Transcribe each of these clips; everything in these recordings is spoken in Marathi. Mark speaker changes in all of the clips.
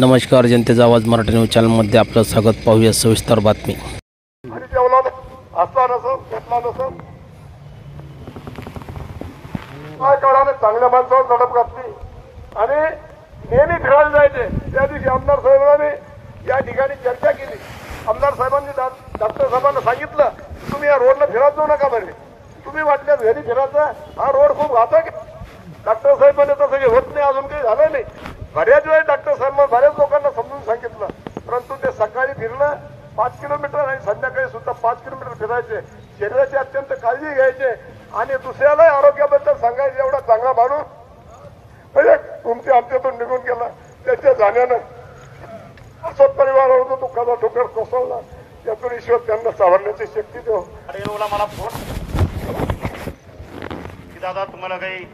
Speaker 1: नमस्कार, जनतेचा आवाज मराठी न्यूज चॅनलमध्ये आपलं स्वागत. पाहूया सविस्तर बातमी.
Speaker 2: आणि जेवला असला नसो घेतला नसो काय काळाने चांगल्या माणसावर झडप घातली आणि नेहमी फिरायला जायचे. त्या दिवशी आमदार साहेबांनी या ठिकाणी चर्चा केली. आमदार साहेबांनी डॉक्टर साहेबांना सांगितलं तुम्ही या रोडला फिरत जाऊ नका बरे, तुम्ही वाटल्यास घरी फिरायचा, हा रोड खूप घातक. डॉक्टर साहेबांनी तसं काही होत नाही, अजून काही झालं नाही. बऱ्याच वेळेस डॉक्टर साहेबांना बऱ्याच लोकांना समजून सांगितलं, परंतु ते सकाळी फिरणं 5 किलोमीटर आणि संध्याकाळी सुद्धा 5 किलोमीटर फिरायचे. शरीराची अत्यंत काळजी घ्यायचे आणि दुसऱ्याला आरोग्याबद्दल सांगायचे. एवढा चांगला माणूस म्हणजे तुमच्या आमच्यातून निघून गेला. त्याच्या जाण्यानं असं परिवारावर दुःखाचा ठोकर कोसळला. त्यातून ईश्वर त्यांना सावरण्याची शक्ती देव.
Speaker 3: मला फोन की दादा तुम्हाला काही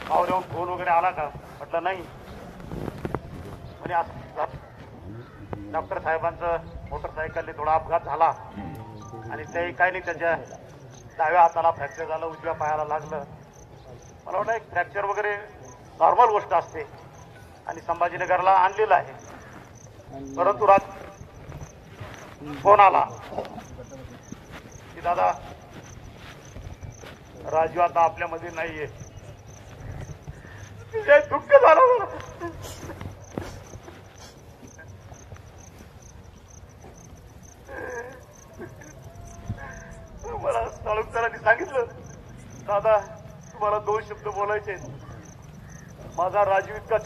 Speaker 3: पावल्यावर फोन वगैरे आला का? म्हटलं नाही. म्हणजे डॉक्टर साहेबांचं मोटरसायकलने थोडा अपघात झाला आणि तेही काही नाही, त्यांच्या डाव्या हाताला फ्रॅक्चर झालं, उजव्या पायाला लागलं. मला वाटतं एक फ्रॅक्चर वगैरे नॉर्मल गोष्ट असते आणि संभाजीनगरला आणलेलं आहे. परंतु फोन आला की दादा राजू आता आपल्यामध्ये नाहीये. दुःख झालं मला तालुकदारांनी सांगितलं दादा तुम्हाला 2 शब्द बोलायचे. माझा राजू इतका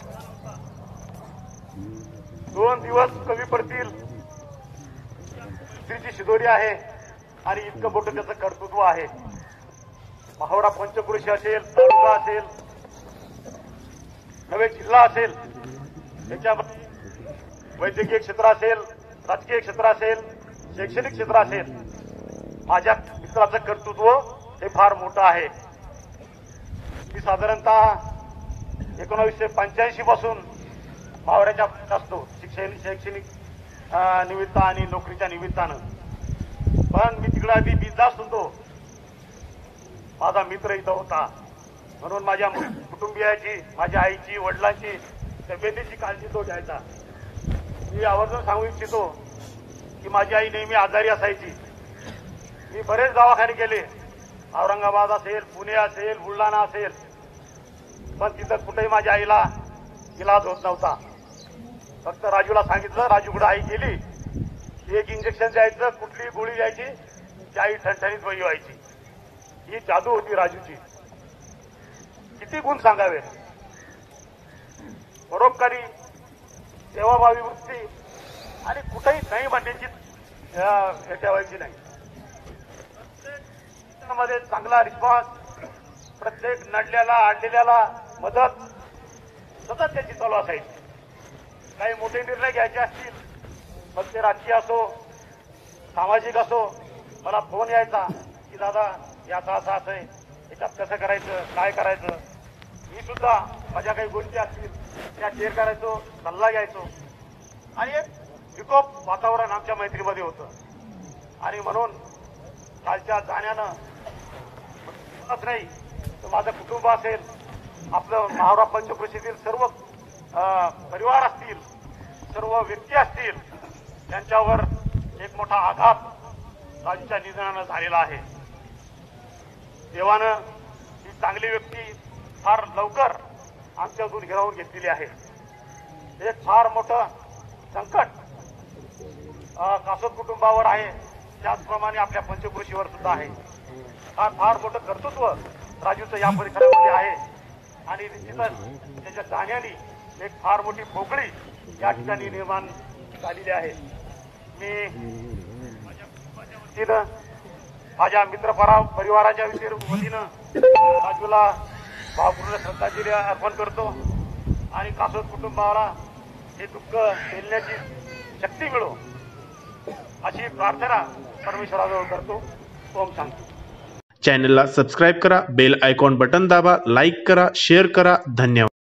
Speaker 3: 2 दिवस कमी पडतील तिची शिदोरी आहे आणि इतकं मोठं त्याचं कर्तृत्व आहे. माहोडा पंचक्रोशी असेल, तालुका असेल, नवे जिल्हा असेल, त्याच्यामध्ये वैद्यकीय क्षेत्र असेल, राजकीय क्षेत्र असेल, शैक्षणिक क्षेत्र असेल, माझ्या मित्राचं कर्तृत्व हे फार मोठं आहे. मी साधारणतः 1985 पासून मावळ्याच्या असतो शैक्षणिक निमित्त आणि नोकरीच्या निमित्तानं. पण मी तिकडे आधी बिनधास्त होतो. माझा मित्र इथं होता म्हणून माझ्या कुटुंबियाची, माझ्या आईची, वडिलांची तब्येतीची काळजी तो घ्यायचा. मी आवर्जून सांगू इच्छितो की माझी आई नेहमी आजारी असायची. मी बरेच दवाखाने केले, औरंगाबाद असेल, पुणे असेल, बुलढाणा असेल, पण तिथं कुठेही माझ्या आईला इलाज होत नव्हता. फक्त राजूला सांगितलं, राजूकडे आई गेली, एक इंजेक्शन द्यायचं, कुठली गोळी द्यायची, ती आई ठणठणीत बरी व्हायची. ही जादू होती राजूची. किती गुण सांगावे. परोपकारी, सेवाभावी वृत्ती आणि कुठेही नाही म्हणण्याची हे ठेवायची नाही. मध्ये चांगला रिस्पॉन्स, प्रत्येक नडलेला आणलेल्याला मदत सतत त्याची चालू असायची. काही मोठे निर्णय घ्यायचे असतील, मग ते राजकीय असो, सामाजिक असो, मला फोन यायचा की दादा याचा असं असं आहे, याच्यात कसं करायचं, काय करायचं. मी सुद्धा माझ्या काही गोष्टी असतील त्या शेअर करायचो, सल्ला घ्यायचो आणि एक विकोप वातावरण आमच्या मैत्रीमध्ये होतं. आणि म्हणून कालच्या जाण्यानं नाही तर माझं कुटुंब असेल, आपलं माहोडा पंचक्रोशीतील सर्व परिवार असतील, सर्व व्यक्ती असतील, त्यांच्यावर एक मोठा आघात राजूच्या निधनानं झालेला आहे. देवानं ही चांगली व्यक्ती फार लवकर आमच्यातून हिरावून घेतलेली आहे. एक फार मोठं संकट कासोद कुटुंबावर आहे, त्याचप्रमाणे आपल्या पंचक्रोशीवर सुद्धा आहे. फार मोठं कर्तृत्व राजूचं या परिसरामध्ये आहे आणि निश्चितच त्याच्या जाण्याने एक फार मोठी पोकळी या ठिकाणी निर्माण झालेली आहे. मी माझ्या मित्र परिवाराच्या वतीनं राजूला भावपूर्ण श्रद्धांजली अर्पण करतो आणि कासोद कुटुंबाला हे दुःख झेलण्याची शक्ती मिळो अशी प्रार्थना परमेश्वराजवळ करतो. ओम शांती.
Speaker 4: चॅनलला सबस्क्राईब करा, बेल आयकॉन बटन दाबा, लाईक करा, शेअर करा. धन्यवाद.